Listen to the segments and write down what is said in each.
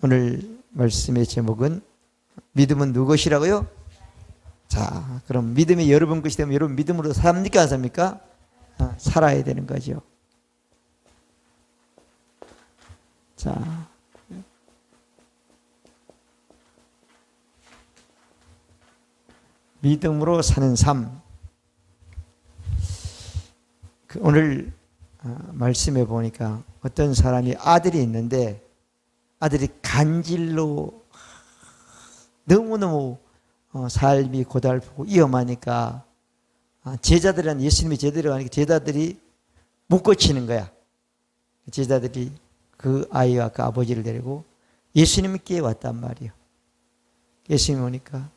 오늘 말씀의 제목은 믿음은 누구 것이라고요? 자, 그럼 믿음이 여러분 것이 되면 여러분 믿음으로 삽니까 안 삽니까? 살아야 되는 거죠. 자, 믿음으로 사는 삶. 오늘 말씀해 보니까 어떤 사람이 아들이 있는데 아들이 간질로 너무너무 삶이 고달프고 위험하니까 제자들은 예수님이 제자들이 가니까 제자들이 못 고치는 거야. 제자들이 그 아이와 그 아버지를 데리고 예수님께 왔단 말이에요. 예수님 오니까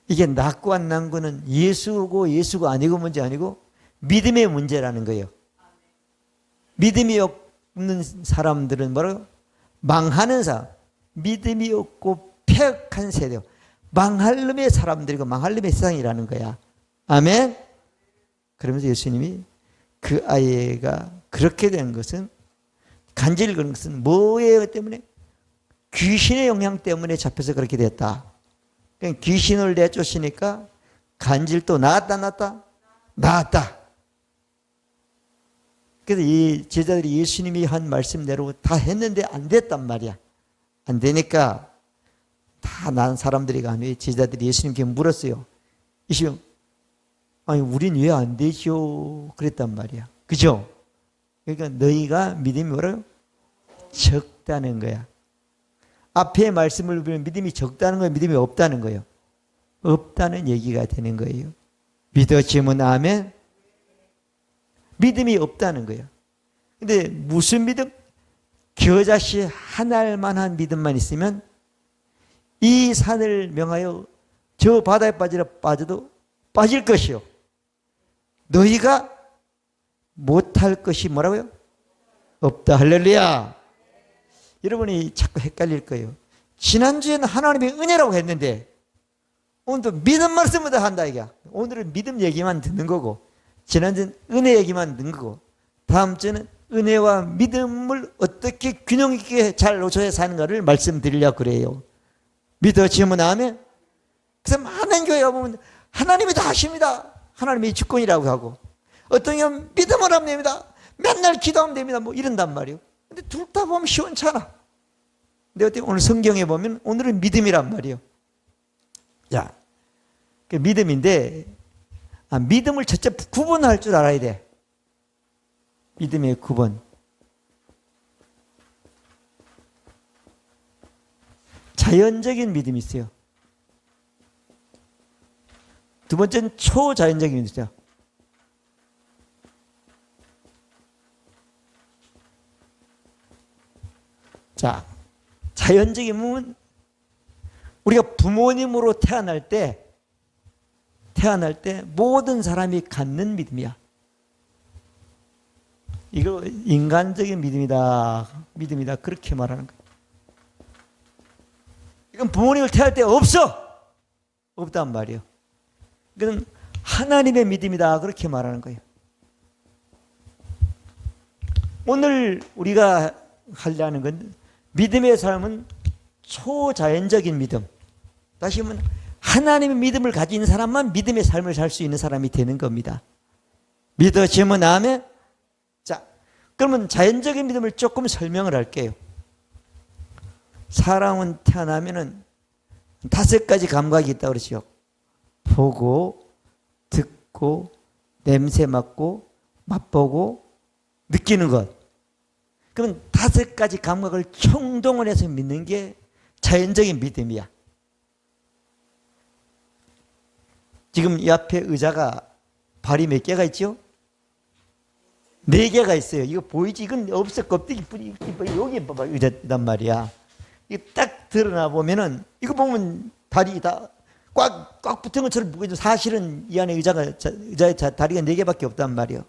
이게 낫고 안 난 거는 예수고 예수가 아니고 문제 아니고 믿음의 문제라는 거예요. 믿음이 없는 사람들은 뭐라고? 망하는 사람. 믿음이 없고 폐역한 세대. 망할 놈의 사람들이고 망할 놈의 세상이라는 거야. 아멘? 그러면서 예수님이 그 아이가 그렇게 된 것은 간질 그런 것은 뭐예요 때문에? 귀신의 영향 때문에 잡혀서 그렇게 됐다. 그러니까 귀신을 내쫓으니까 간질도 나았다. 그래서 이 제자들이 예수님이 한 말씀대로 다 했는데 안 됐단 말이야. 안 되니까 다 난 사람들이 가면 제자들이 예수님께 물었어요. 예수님, 아니 우린 왜 안 되죠? 그랬단 말이야. 그죠? 그러니까 너희가 믿음이 뭐라고? 적다는 거야. 앞에 말씀을 보면 믿음이 적다는 거예요? 믿음이 없다는 거예요? 없다는 얘기가 되는 거예요. 믿어지면 아멘? 믿음이 없다는 거예요. 근데 무슨 믿음? 겨자씨 한 알만한 믿음만 있으면 이 산을 명하여 저 바다에 빠지라 빠져도 빠질 것이요. 너희가 못할 것이 뭐라고요? 없다. 할렐루야. 여러분이 자꾸 헷갈릴 거예요. 지난주에는 하나님의 은혜라고 했는데 오늘도 믿음 말씀을 다 한다 이게. 오늘은 믿음 얘기만 듣는 거고 지난주는 은혜 얘기만 듣는 거고 다음 주는 은혜와 믿음을 어떻게 균형 있게 잘 놓쳐야 사는가를 말씀드리려고 그래요. 믿어지면 아멘. 그래서 많은 교회가 보면 하나님이 다 하십니다. 하나님이 주권이라고 하고 어떤 경우는 믿음을 하면 됩니다. 맨날 기도하면 됩니다. 뭐 이런단 말이에요. 근데 둘 다 보면 시원찮아. 근데 어떻게 오늘 성경에 보면 오늘은 믿음이란 말이에요. 자, 그 믿음인데 믿음을 첫째 구분할 줄 알아야 돼. 믿음의 구분. 자연적인 믿음이 있어요. 두 번째는 초자연적인 믿음이 있어요. 자, 자연적인 믿음은 우리가 부모님으로 태어날 때 모든 사람이 갖는 믿음이야. 이거 인간적인 믿음이다 그렇게 말하는 거야. 이건 부모님을 태어날 때 없단 말이에요. 이건 하나님의 믿음이다 그렇게 말하는 거예요. 오늘 우리가 하려는 건 믿음의 삶은 초자연적인 믿음. 다시 보면 하나님의 믿음을 가진 사람만 믿음의 삶을 살 수 있는 사람이 되는 겁니다. 믿어지면 아멘. 자, 그러면 자연적인 믿음을 조금 설명을 할게요. 사람은 태어나면은 5가지 감각이 있다고 그러죠. 보고, 듣고, 냄새 맡고, 맛보고, 느끼는 것. 그럼 5가지 감각을 총동원해서 믿는 게 자연적인 믿음이야. 지금 이 앞에 의자가 발이 몇 개가 있죠? 4개가 있어요. 이거 보이지? 이건 없어. 껍데기 뿌리 여기 봐봐 의자단 말이야. 이거 딱 드러나 보면은 이거 보면 다리 다 꽉 붙은 것처럼 보이죠. 사실은 이 안에 의자의 다리가 4개밖에 없단 말이에요.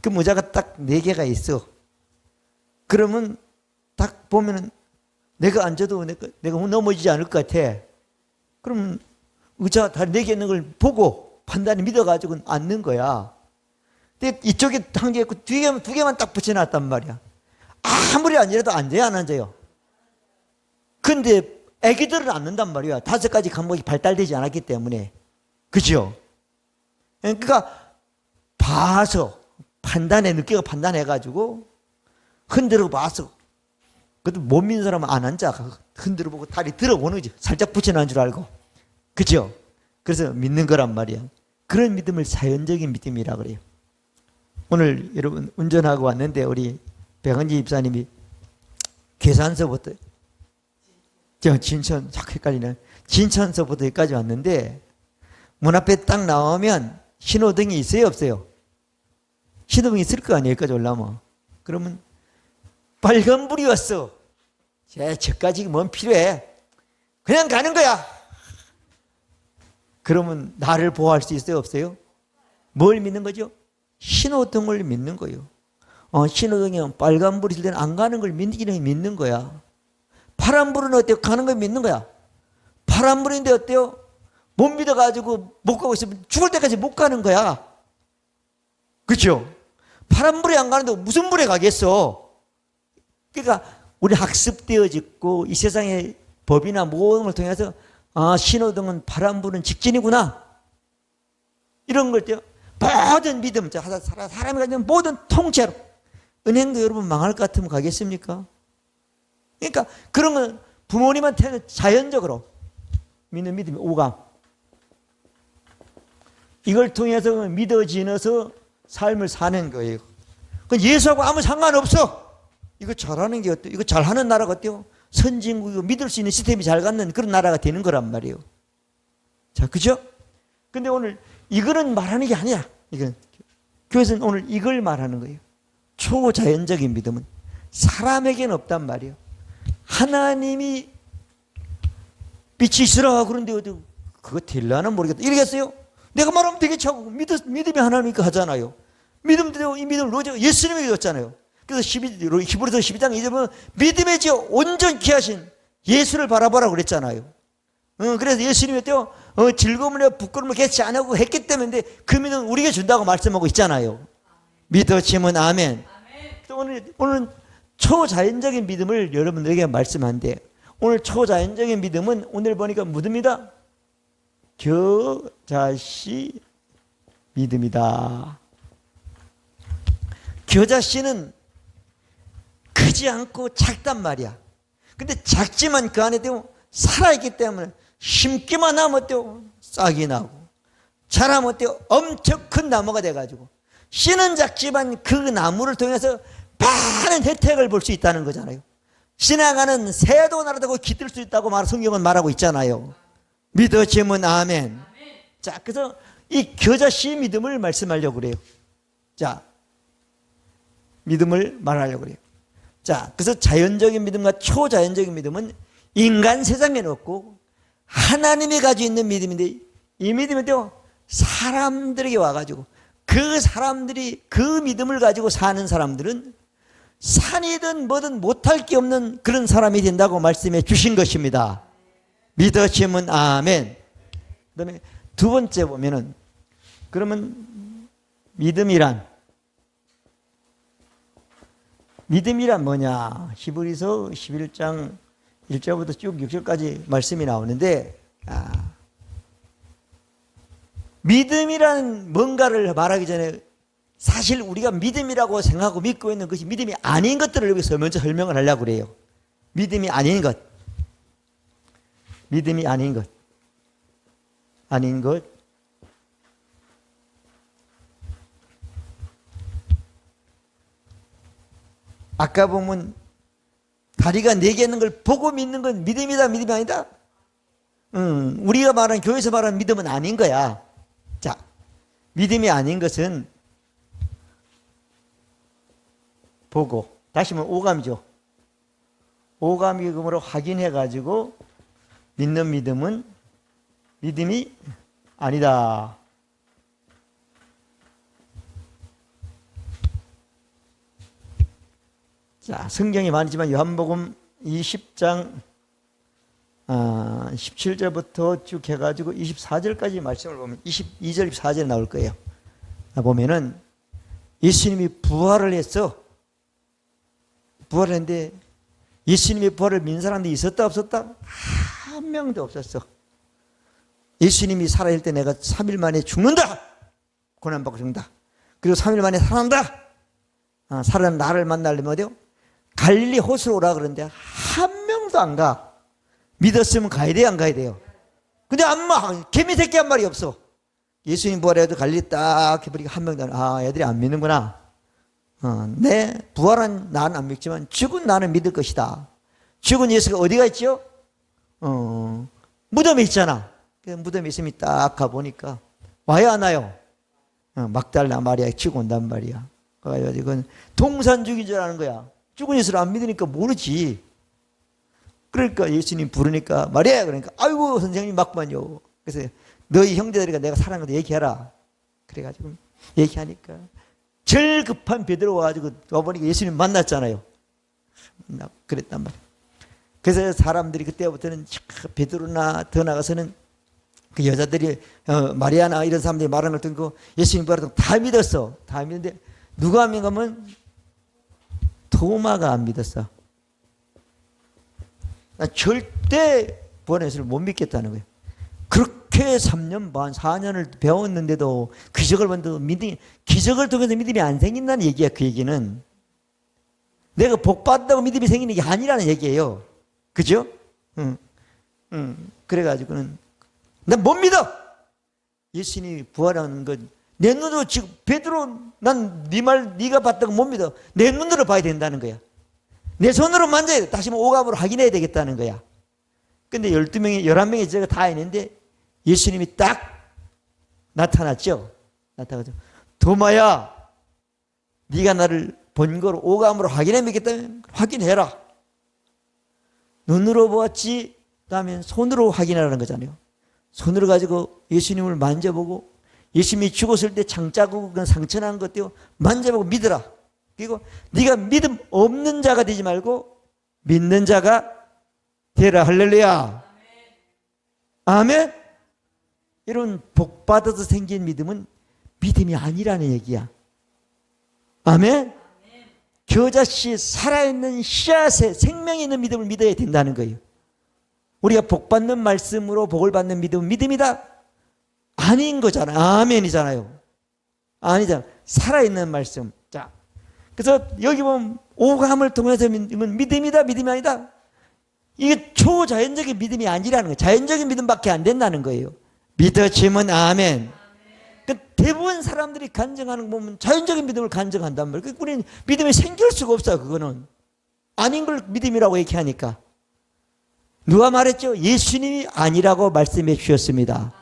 그럼 의자가 딱 4개가 있어. 그러면 딱 보면은 내가 앉아도 내가 넘어지지 않을 것 같아. 그럼 의자 다리 4개 있는 걸 보고 판단이 믿어가지고 앉는 거야. 근데 이쪽에 1개 있고 2개만 딱 붙여놨단 말이야. 아무리 앉으라도 앉아요, 안 앉아요? 근데 애기들은 안 는단 말이야. 5가지 과목이 발달되지 않았기 때문에. 그죠? 그러니까 봐서 늦게 판단해가지고 흔들어 봐서, 그래도 못 믿는 사람은 안 앉아. 흔들어 보고 다리 들어보는 거지. 살짝 붙여놓은 줄 알고. 그죠? 그래서 믿는 거란 말이야. 그런 믿음을 자연적인 믿음이라 그래요. 오늘 여러분 운전하고 왔는데 우리 백은지 집사님이 계산서부터 진천, 자꾸 헷갈리네. 진천서부터 여기까지 왔는데 문 앞에 딱 나오면 신호등이 있어요, 없어요? 신호등이 있을 거 아니에요, 여기까지 올라오면. 그러면 빨간불이 왔어. 저까지 뭔 필요해? 그냥 가는 거야. 그러면 나를 보호할 수 있어요, 없어요? 뭘 믿는 거죠? 신호등을 믿는 거예요. 신호등이 빨간불이 있을 때는 안 가는 걸 믿는 거야. 파란불은 어때요? 가는 걸 믿는 거야. 파란불인데 어때요? 못 믿어가지고 못 가고 있으면 죽을 때까지 못 가는 거야. 그렇죠? 파란불에 안 가는데 무슨 불에 가겠어? 그러니까 우리 학습되어졌고 이 세상의 법이나 모든 걸 통해서 신호등은 파란불은 직진이구나. 이런 걸 때요. 모든 믿음, 사람이 가진 모든 통째로. 은행도 여러분 망할 것 같으면 가겠습니까? 그러니까 그런 건 부모님한테는 자연적으로 믿는 믿음이 오감. 이걸 통해서 믿어지면서 삶을 사는 거예요. 그건 예수하고 아무 상관없어. 이거 잘하는 게 어때요? 이거 잘하는 나라가 어때요? 선진국이고 믿을 수 있는 시스템이 잘 갖는 그런 나라가 되는 거란 말이에요. 자, 그죠? 근데 오늘 이거는 말하는 게 아니야. 이건 교회에서는 오늘 이걸 말하는 거예요. 초자연적인 믿음은 사람에게는 없단 말이에요. 하나님이 빛이 있으라 그런데 어디 그거 될라는 모르겠다. 이러겠어요? 내가 말하면 되겠지 하고 믿음이 하나님이니까 하잖아요. 믿음대로 이 믿음을 놓지 예수님이 믿었잖아요. 그래서 히브리서 12장 2절에 보면 믿음의 지어 온전케 하신 예수를 바라보라고 그랬잖아요. 그래서 예수님이 어때요? 즐거움을 부끄러움을 개치 안 하고 했기 때문에 그 믿음은 우리에게 준다고 말씀하고 있잖아요. 믿어지면 아멘. 오늘 초자연적인 믿음을 여러분들에게 말씀한대. 오늘 초자연적인 믿음은 오늘 보니까 믿음이다. 겨자씨 믿음이다. 겨자씨는 크지 않고 작단 말이야. 근데 작지만 그 안에 살아있기 때문에 심기만 하면 어때요? 싹이 나고 자라면 어때요? 엄청 큰 나무가 돼가지고 씨는 작지만 그 나무를 통해서 많은 혜택을 볼 수 있다는 거잖아요. 지나가는 새도 날아다니고 깃들 수 있다고 성경은 말하고 있잖아요. 믿어지면 아멘. 자, 그래서 이 겨자씨 믿음을 말씀하려고 그래요. 자, 믿음을 말하려고 그래요. 자, 그래서 자연적인 믿음과 초자연적인 믿음은 인간 세상에 없고 하나님이 가지고 있는 믿음인데 이 믿음은요 사람들에게 와가지고 그 사람들이 그 믿음을 가지고 사는 사람들은 산이든 뭐든 못할 게 없는 그런 사람이 된다고 말씀해 주신 것입니다. 믿으시면 아멘. 그 다음에 두 번째 보면은 그러면 믿음이란 뭐냐? 히브리서 11장 1절부터 쭉 6절까지 말씀이 나오는데 믿음이란 뭔가를 말하기 전에 사실 우리가 믿음이라고 생각하고 믿고 있는 것이 믿음이 아닌 것들을 여기서 먼저 설명을 하려고 그래요. 믿음이 아닌 것. 믿음이 아닌 것. 아닌 것. 아까 보면 다리가 4개 있는 걸 보고 믿는 건 믿음이다, 믿음이 아니다? 우리가 말하는, 교회에서 말하는 믿음은 아닌 거야. 자, 믿음이 아닌 것은 보고, 다시 말하면 오감이죠. 오감이금으로 확인해가지고 믿는 믿음은 믿음이 아니다. 자, 성경이 많지만 요한복음 20장 17절부터 쭉 해가지고 24절까지 말씀을 보면 22절, 24절에 나올 거예요. 보면은 예수님이 부활을 했어. 부활을 했는데 예수님의 부활을 믿는 사람들이 있었다 없었다? 한 명도 없었어. 예수님이 살아있을 때 내가 3일 만에 죽는다. 고난받고 죽는다. 그리고 3일 만에 살아난다. 살아난 나를 만나려면 어디요? 갈릴리 호수로 오라 그러는데 한 명도 안 가. 믿었으면 가야 돼요, 안 가야 돼요? 근데 개미 새끼 한 마리 없어. 예수님 부활해도 갈릴리 딱 해버리고 한 명도 애들이 안 믿는구나. 내 부활한 나는 안 믿지만 죽은 나는 믿을 것이다. 죽은 예수가 어디가 있죠? 무덤에 있잖아. 무덤에 있으면 딱 가보니까 와야 하나요? 막달라 마리아 치고 온단 말이야. 그래가지고 동산 죽인 줄 아는 거야. 죽은 예수를 안 믿으니까 모르지. 그러니까 예수님 부르니까 마리아 그러니까 아이고 선생님 막만요. 그래서 너희 형제들이가 내가 사랑하는 거 얘기해라. 그래가지고 얘기하니까 제일 급한 베드로 와가지고 와보니까 예수님 만났잖아요. 그랬단 말이야. 그래서 사람들이 그때부터는 베드로나 더 나가서는 그 여자들이 마리아나 이런 사람들이 말하는 걸 듣고 예수님 부활을 다 믿었어. 다 믿는데 누가 안 믿으면 토마가 안 믿었어. 나 절대 부활의 예수를 못 믿겠다는 거예요. 그렇게 3년 반, 4년을 배웠는데도 기적을 본데도 기적을 통해서 믿음이 안 생긴다는 얘기야. 그 얘기는 내가 복 받다고 믿음이 생기는 게 아니라는 얘기예요. 그죠? 그래가지고는 난 못 믿어. 예수님이 부활하는 건 내 눈으로 지금 베드로 난 네 말 네가 봤다고 못 믿어. 내 눈으로 봐야 된다는 거야. 내 손으로 만져야 돼. 다시 오감으로 확인해야 되겠다는 거야. 근데 12명이 11명이 제가 다 있는데 예수님이 딱 나타났죠. 나타나죠. 도마야, 네가 나를 본 거로 오감으로 확인해 믿겠다면 확인해라. 눈으로 보았지, 그다음에 손으로 확인하라는 거잖아요. 손으로 가지고 예수님을 만져보고 예수님이 죽었을 때 창자국 상처 난 것도 만져보고 믿어라. 그리고 네가 믿음 없는 자가 되지 말고 믿는 자가 되라. 할렐루야. 아멘. 이런 복 받아서 생긴 믿음은 믿음이 아니라는 얘기야. 아멘. 겨자씨 살아있는 씨앗에 생명이 있는 믿음을 믿어야 된다는 거예요. 우리가 복 받는 말씀으로 복을 받는 믿음은 믿음이다? 아닌 거잖아요. 아멘이잖아요. 아니잖아. 살아있는 말씀. 자, 그래서 여기 보면 오감을 통해서 믿음이다, 믿음이 아니다. 이게 초자연적인 믿음이 아니라는 거예요. 자연적인 믿음밖에 안 된다는 거예요. 믿어지면 아멘. 그러니까 대부분 사람들이 간증하는 거 보면 자연적인 믿음을 간증한단 말이에요. 우리는 믿음이 생길 수가 없어요. 그거는 아닌 걸 믿음이라고 얘기하니까. 누가 말했죠? 예수님이 아니라고 말씀해 주셨습니다.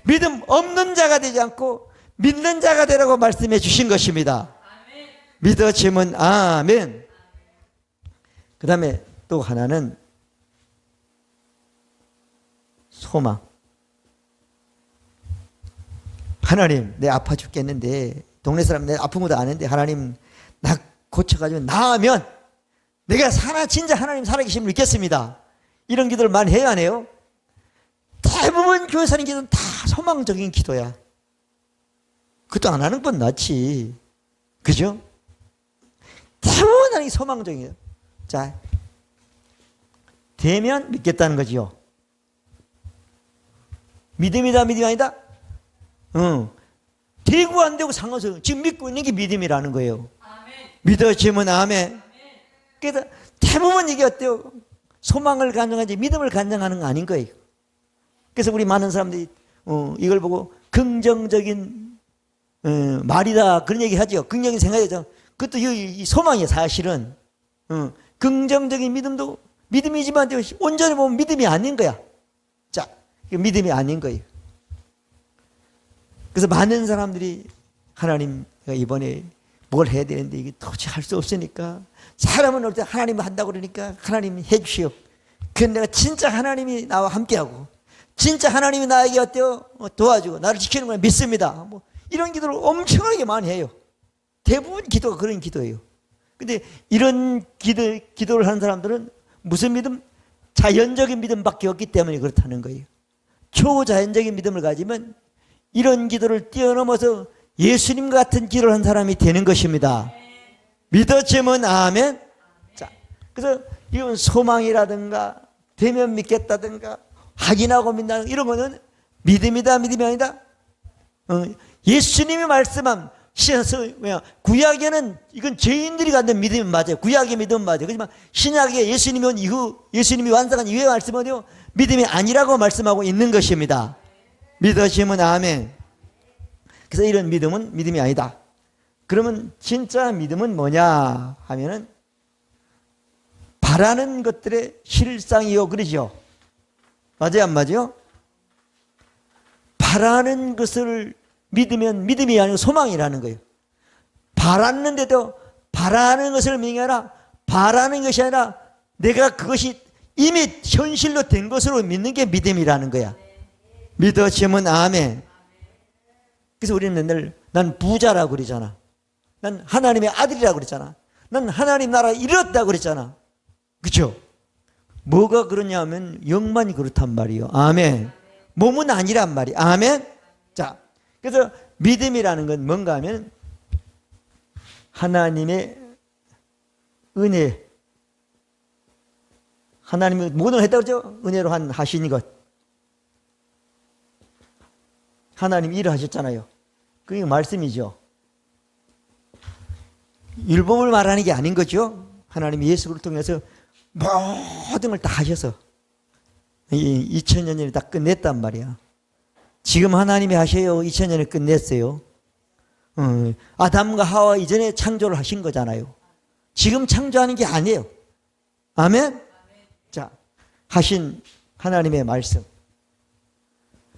믿음 없는 자가 되지 않고 믿는 자가 되라고 말씀해 주신 것입니다. 믿어지면 아멘. 그 다음에 또 하나는 소망. 하나님, 내 아파 죽겠는데 동네 사람 내 아픈 것도 아는데 하나님 나 고쳐가지고 나으면 내가 진짜 하나님 살아계심을 믿겠습니다. 이런 기도를 많이 해야 하네요. 대부분 교회 사는 기도는 다 소망적인 기도야. 그것도 안 하는 건 낫지. 그죠? 대부분 하는 게 소망적이에요. 자, 되면 믿겠다는 거지요. 믿음이다, 믿음이 아니다? 되고 안 되고 상관없어요. 지금 믿고 있는 게 믿음이라는 거예요. 아멘. 믿어지면 아멘. 그래서 대부분 이게 어때요? 소망을 간증하지 믿음을 간증하는 거 아닌 거예요. 그래서 우리 많은 사람들이 이걸 보고 긍정적인 말이다 그런 얘기 하죠. 긍정적인 생각이죠. 그것도 이 소망이에요. 사실은 긍정적인 믿음도 믿음이지만 온전히 보면 믿음이 아닌 거야. 자, 믿음이 아닌 거예요. 그래서 많은 사람들이 하나님 이번에 뭘 해야 되는데 이게 도저히 할 수 없으니까 사람은 올 때 하나님 한다고 그러니까 하나님 해주시오. 그건 내가 진짜 하나님이 나와 함께하고 진짜 하나님이 나에게 어때요? 도와주고 나를 지키는 걸 믿습니다. 뭐 이런 기도를 엄청나게 많이 해요. 대부분 기도가 그런 기도예요. 근데 이런 기도를 하는 사람들은 무슨 믿음? 자연적인 믿음밖에 없기 때문에 그렇다는 거예요. 초자연적인 믿음을 가지면 이런 기도를 뛰어넘어서 예수님 같은 기도를 한 사람이 되는 것입니다. 믿어지면 아멘. 자, 그래서 이건 소망이라든가 되면 믿겠다든가 확인하고 믿는다 이런 거는 믿음이다 믿음이 아니다. 예수님이 말씀한 구약에는 이건 죄인들이 갖는 믿음이 맞아요. 구약의 믿음은 맞아요. 그렇지만 신약에 예수님이 온 이후 예수님이 완성한 이후의 말씀은요 믿음이 아니라고 말씀하고 있는 것입니다. 믿으시면 아멘. 그래서 이런 믿음은 믿음이 아니다. 그러면 진짜 믿음은 뭐냐 하면은 바라는 것들의 실상이요 그러죠. 맞아요 안 맞아요? 바라는 것을 믿으면 믿음이 아니고 소망이라는 거예요. 바랐는데도 바라는 것을 믿는 게 아니라 바라는 것이 아니라 내가 그것이 이미 현실로 된 것으로 믿는 게 믿음이라는 거야. 믿어지면 아멘. 그래서 우리는 맨날 난 부자라고 그러잖아. 난 하나님의 아들이라고 그랬잖아. 난 하나님 나라 이뤘다고 그랬잖아. 그렇죠? 뭐가 그러냐 하면 영만이 그렇단 말이에요. 아멘. 몸은 아니란 말이에요. 아멘. 자, 그래서 믿음이라는 건 뭔가 하면 하나님의 은혜, 하나님이 모든 걸 했다고 그러죠? 은혜로 하신 것. 하나님 일을 하셨잖아요. 그게 말씀이죠. 율법을 말하는 게 아닌 거죠. 하나님이 예수를 통해서 모든 걸 다 하셔서 2000년 전에 다 끝냈단 말이야. 지금 하나님이 하셔요. 2000년에 끝냈어요. 아담과 하와 이전에 창조를 하신 거잖아요. 지금 창조하는 게 아니에요. 아멘? 자, 하신 하나님의 말씀.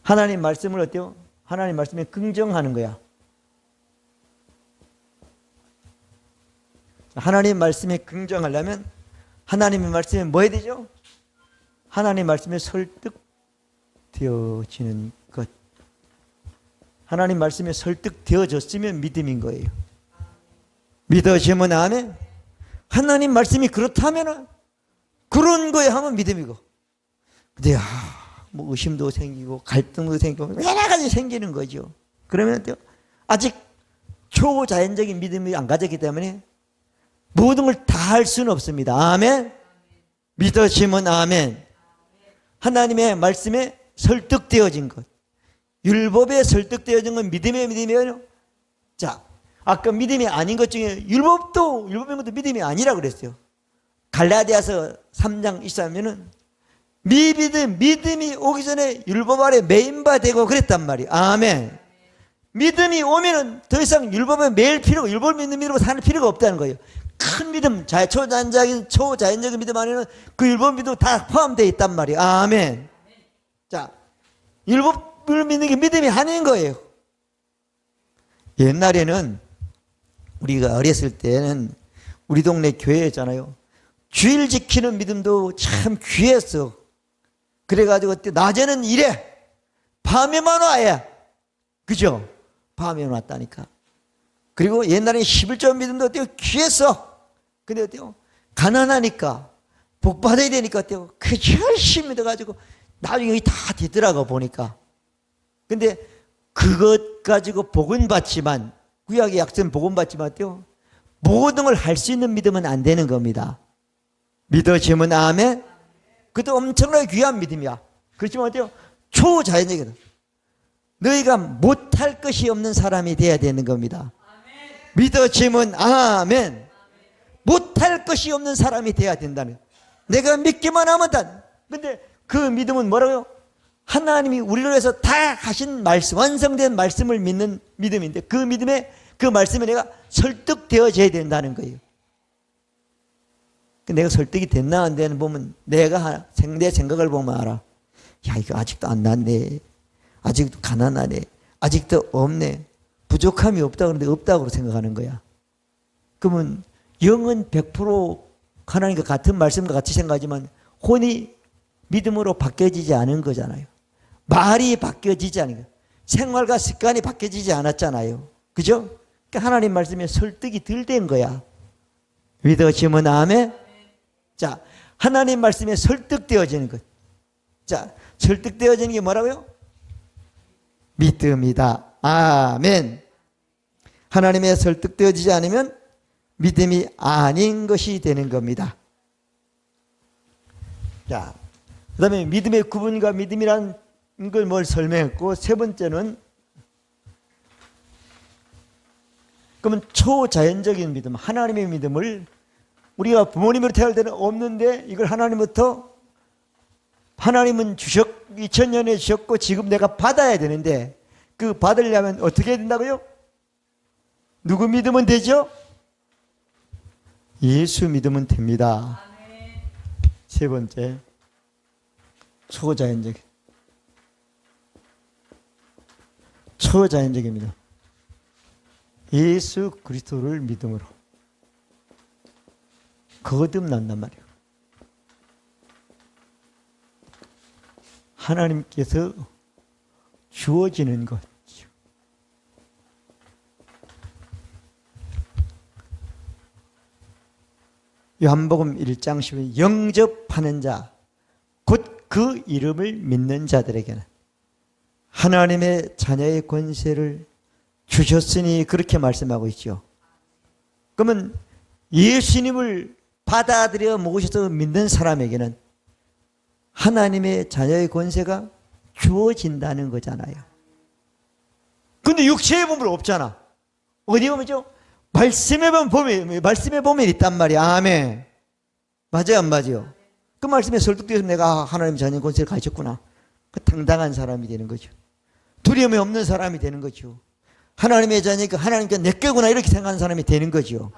하나님 말씀을 어때요? 하나님 말씀에 긍정하는 거야. 하나님 말씀에 긍정하려면 하나님의 말씀에 뭐 해야 되죠? 하나님 말씀에 설득되어지는 것. 하나님 말씀에 설득되어졌으면 믿음인 거예요. 믿어지면 아멘. 하나님 말씀이 그렇다면 그런 거에 하면 믿음이고. 근데 뭐 의심도 생기고 갈등도 생기고 여러 가지 생기는 거죠. 그러면 아직 초자연적인 믿음이 안 가졌기 때문에 모든 걸 다 할 수는 없습니다. 아멘. 믿어지면 아멘. 하나님의 말씀에 설득되어진 것. 율법에 설득되어진 건 믿음의 믿음이에요. 자, 아까 믿음이 아닌 것 중에 율법인 것도 믿음이 아니라 그랬어요. 갈라디아서 3장 23절에는 믿음이 오기 전에 율법 아래 매인바 되고 그랬단 말이에요. 아멘. 믿음이 오면은 더 이상 율법에 매일 필요가, 율법을 믿는 믿음으로 사는 필요가 없다는 거예요. 큰 믿음, 초자연적인 믿음 안에는 그 율법 믿음 다 포함되어 있단 말이에요. 아멘. 자, 율법을 믿는 게 믿음이 아닌 거예요. 옛날에는 우리가 어렸을 때는 우리 동네 교회였잖아요. 주일 지키는 믿음도 참 귀했어. 그래가지고 낮에는 이래, 밤에만 와야. 그죠? 밤에만 왔다니까. 그리고 옛날에 11조 믿음도 어때요? 귀했어. 근데 어때요? 가난하니까, 복 받아야 되니까 어때요? 그 열심히 믿어가지고 나중에 여기 다 되더라고 보니까. 근데 그것 가지고 복은 받지만, 구약의 약속은 복은 받지만 어때요? 모든 걸 할 수 있는 믿음은 안 되는 겁니다. 믿어지면 아멘? 그것도 엄청나게 귀한 믿음이야. 그렇지만 어때요? 초자연적이다. 너희가 못할 것이 없는 사람이 돼야 되는 겁니다. 믿어지면 아멘. 못할 것이 없는 사람이 돼야 된다는. 내가 믿기만 하면 다. 근데 그 믿음은 뭐라고요? 하나님이 우리를 위해서 다 하신 말씀, 완성된 말씀을 믿는 믿음인데 그 믿음에, 그 말씀에 내가 설득되어져야 된다는 거예요. 내가 설득이 됐나 안 되나 보면 내 생각을 보면 알아. 야, 이거 아직도 안 났네. 아직도 가난하네. 아직도 없네. 부족함이 없다 그러는데 없다고 생각하는 거야. 그러면 영은 100% 하나님과 같은 말씀과 같이 생각하지만 혼이 믿음으로 바뀌어지지 않은 거잖아요. 말이 바뀌어지지 않은 거예요. 생활과 습관이 바뀌어지지 않았잖아요. 그죠? 그러니까 하나님 말씀에 설득이 덜 된 거야. 믿어지면 아멘? 자, 하나님 말씀에 설득되어지는 것. 자, 설득되어지는 게 뭐라고요? 믿음이다. 아멘. 하나님의 설득되어지지 않으면 믿음이 아닌 것이 되는 겁니다. 자, 그 다음에 믿음의 구분과 믿음이란 걸 뭘 설명했고, 세 번째는 그러면 초자연적인 믿음, 하나님의 믿음을 우리가 부모님으로 태어날 때는 없는데 이걸 하나님부터 하나님은 2000년에 주셨고 지금 내가 받아야 되는데 그 받으려면 어떻게 해야 된다고요? 누구 믿으면 되죠? 예수 믿으면 됩니다. 세 번째, 초자연적인 믿음. 예수 그리스도를 믿음으로 거듭난단 말이에요. 하나님께서 주어지는 것. 요한복음 1장 10절 영접하는 자, 곧 그 이름을 믿는 자들에게는 하나님의 자녀의 권세를 주셨으니 그렇게 말씀하고 있죠. 그러면 예수님을 받아들여 모셔서 믿는 사람에게는 하나님의 자녀의 권세가 주어진다는 거잖아요. 근데 육체의 몸은 없잖아. 어디 보면죠? 말씀에 보면 있단 말이야. 아멘. 맞아요, 안 맞아요? 그 말씀에 설득돼서 내가 하나님의 자녀의 권세를 가졌구나. 그 당당한 사람이 되는 거죠. 두려움이 없는 사람이 되는 거죠. 하나님의 자녀니까 하나님께 내 거구나 이렇게 생각하는 사람이 되는 거죠.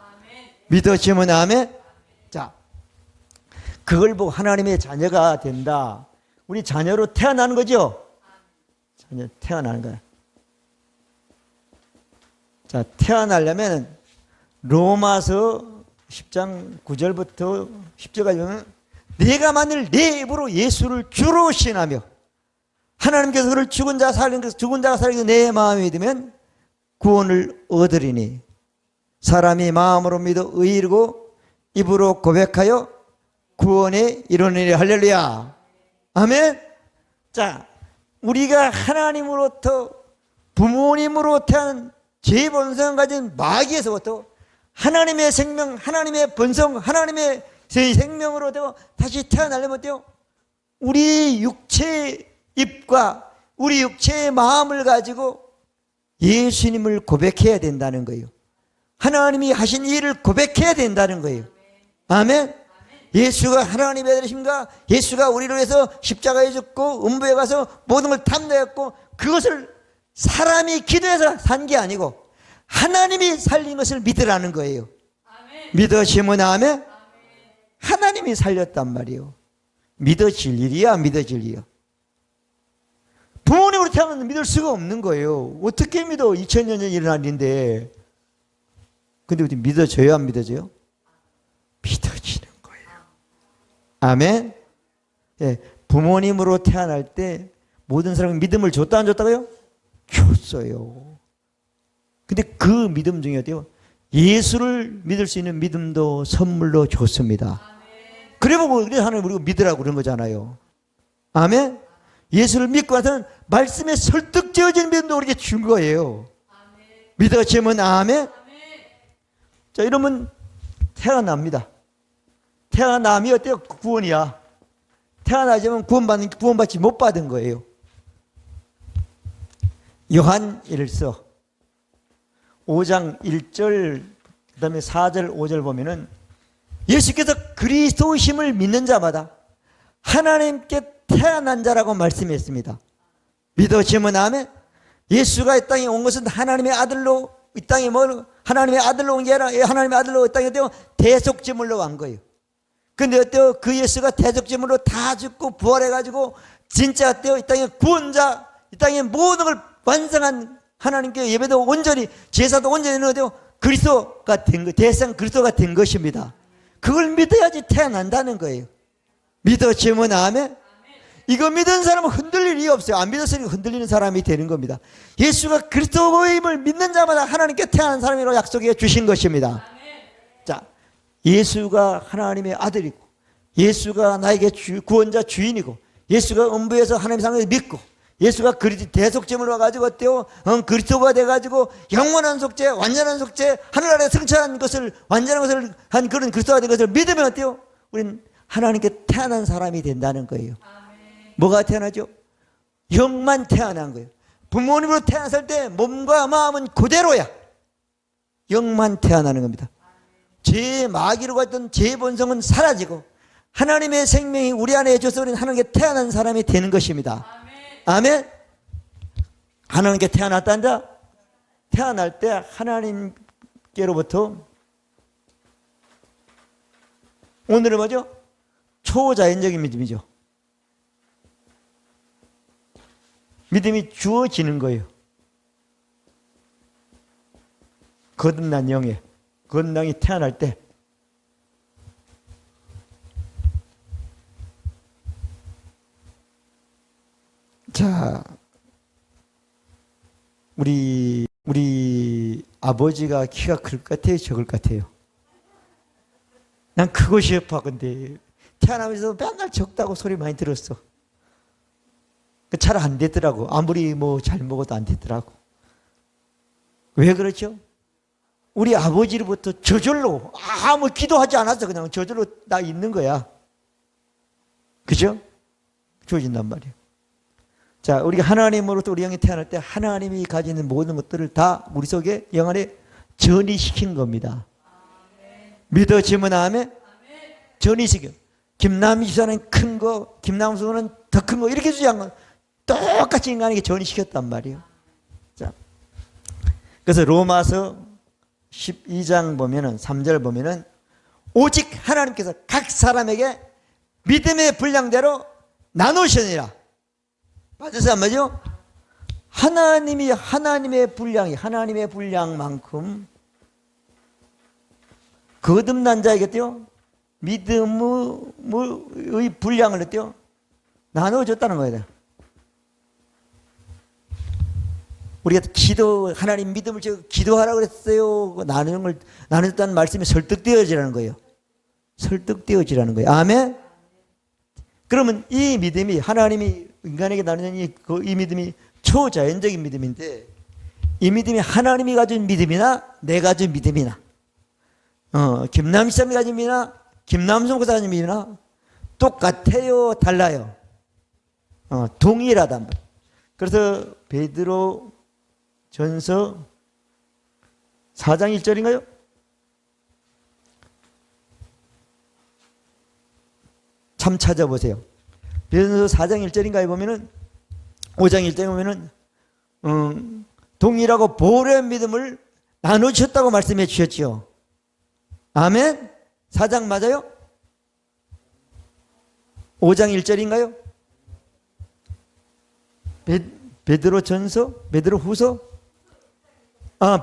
믿어지면 아멘. 자, 그걸 보고 하나님의 자녀가 된다. 우리 자녀로 태어나는 거죠. 자녀 태어나는 거야. 자, 태어나려면 로마서 10장 9절부터 10절까지 보면 내가 만일 내 입으로 예수를 주로 신하며 하나님께서 그를 죽은 자가 살린 것을 죽은 자가 살린 것을 내 마음에 믿으면 구원을 얻으리니 사람이 마음으로 믿어 의이르고 입으로 고백하여 구원에 이르느니라. 할렐루야. 아멘. 자, 우리가 하나님으로부터 부모님으로 태어난 제 본성을 가진 마귀에서부터 하나님의 생명, 하나님의 본성, 하나님의 생명으로 되고 다시 태어나려면 어때요? 우리 육체의 입과 우리 육체의 마음을 가지고 예수님을 고백해야 된다는 거예요. 하나님이 하신 일을 고백해야 된다는 거예요. 아멘. 예수가 하나님의 아들이신가? 예수가 우리를 위해서 십자가에 죽고 음부에 가서 모든 걸 담당했고 그것을 사람이 기도해서 산 게 아니고 하나님이 살린 것을 믿으라는 거예요. 믿으시면 아멘. 하나님이 살렸단 말이에요. 믿어질 일이야, 믿어질 일이야. 부모님으로 태어나면 믿을 수가 없는 거예요. 어떻게 믿어? 2000년 전 일어난 일인데. 근데 우리 믿어져요, 안 믿어져요? 믿어지는 거예요. 아멘. 예, 부모님으로 태어날 때 모든 사람이 믿음을 줬다 안 줬다고요? 줬어요. 근데 그 믿음 중에 어때요? 예수를 믿을 수 있는 믿음도 선물로 줬습니다. 그래 보고 하나님 우리가 믿으라고 그런 거잖아요. 아멘. 예수를 믿고 나서는 말씀에 설득되어진 믿음도 우리에게 준 거예요. 믿어지면 아멘. 자, 이러면 태어납니다. 태어남이 어때요? 구원이야. 태어나자면 구원받지 못 받은 거예요. 요한 1서 5장 1절 그 다음에 4절 5절 보면은 예수께서 그리스도이심을 믿는 자마다 하나님께 태어난 자라고 말씀했습니다. 믿어지면 아멘. 예수가 이 땅에 온 것은 하나님의 아들로 이 땅에 하나님의 아들로 온 게 아니라 하나님의 아들로 이 땅에 대속제물로 온 거예요. 근데 어때요? 그 예수가 대속제물로 다 죽고 부활해가지고 진짜 어때요? 이 땅에 구원자, 이 땅에 모든 걸 완성한 하나님께 예배도 온전히 제사도 온전히 어때요? 그리스도가 된 거, 대상 그리스도가 된 것입니다. 그걸 믿어야지 태어난다는 거예요. 믿어지면 아멘. 이거 믿은 사람은 흔들릴 일이 없어요. 안 믿었으니 흔들리는 사람이 되는 겁니다. 예수가 그리스도임을 믿는 자마다 하나님께 태어난 사람이라고 약속해 주신 것입니다. 자, 예수가 하나님의 아들이고 예수가 나에게 구원자 주인이고 예수가 음부에서 하나님 상을 믿고 예수가 대속제물로 와가지고 어때요? 그리스도가 돼가지고 영원한 속죄, 완전한 속죄, 하늘나라에 승천한 것을 완전한 것을 한 그런 그리스도가 된 것을 믿으면 어때요? 우리는 하나님께 태어난 사람이 된다는 거예요. 뭐가 태어나죠? 영만 태어난 거예요. 부모님으로 태어났을 때 몸과 마음은 그대로야. 영만 태어나는 겁니다. 제 마귀로 갔던 제 본성은 사라지고 하나님의 생명이 우리 안에 있어서 우리는 하나님께 태어난 사람이 되는 것입니다. 아멘. 하나님께 태어났단다. 태어날 때 하나님께로부터 오늘은 뭐죠? 초자연적인 믿음이죠. 믿음이 주어지는 거예요. 거듭난 영에 거듭남이 태어날 때 자, 우리 아버지가 키가 클 것 같아요? 적을 것 같아요? 난 크고 싶어. 근데 태어나면서 맨날 적다고 소리 많이 들었어. 잘 안 되더라고. 아무리 뭐 잘 먹어도 안 되더라고. 왜 그렇죠? 우리 아버지로부터 저절로 아무 기도하지 않았어. 그냥 저절로 나 있는 거야. 그죠? 주어진단 말이에요. 자, 우리가 하나님으로부터 우리 영이 태어날 때 하나님이 가지는 모든 것들을 다 우리 속에 영 안에 전이시킨 겁니다. 믿어지면 아멘? 전이시켜. 김남희 집사는 큰 거, 김남수는 더 큰 거 이렇게 주지 않고 똑같이 인간에게 전이시켰단 말이에요. 자, 그래서 로마서 12장 보면은 3절 보면은 오직 하나님께서 각 사람에게 믿음의 분량대로 나누시니라. 맞아서 안 맞죠? 하나님이 하나님의 분량만큼 거듭난 자에게요 믿음의 분량을 어때요? 나눠줬다는 거예요. 우리가 하나님 믿음을 기도하라고 그랬어요. 나누었다는 말씀이 설득되어지라는 거예요. 설득되어지라는 거예요. 아멘? 그러면 이 믿음이 하나님이 인간에게 나누는 이 믿음이 초자연적인 믿음인데 이 믿음이 하나님이 가진 믿음이나 내가 가진 믿음이나 김남식이 가진 믿음이나 김남성 교사가 가진 믿음이나 똑같아요? 달라요? 동일하단 말이에요. 그래서 베드로 전서 4장 1절인가요? 참 찾아보세요. 베드로전서 4장 1절인가에 보면은 5장 1절에 보면은 동일하고 보혈의 믿음을 나누셨다고 말씀해 주셨지요. 아멘? 4장 맞아요? 5장 1절인가요? 베드로전서? 베드로후서?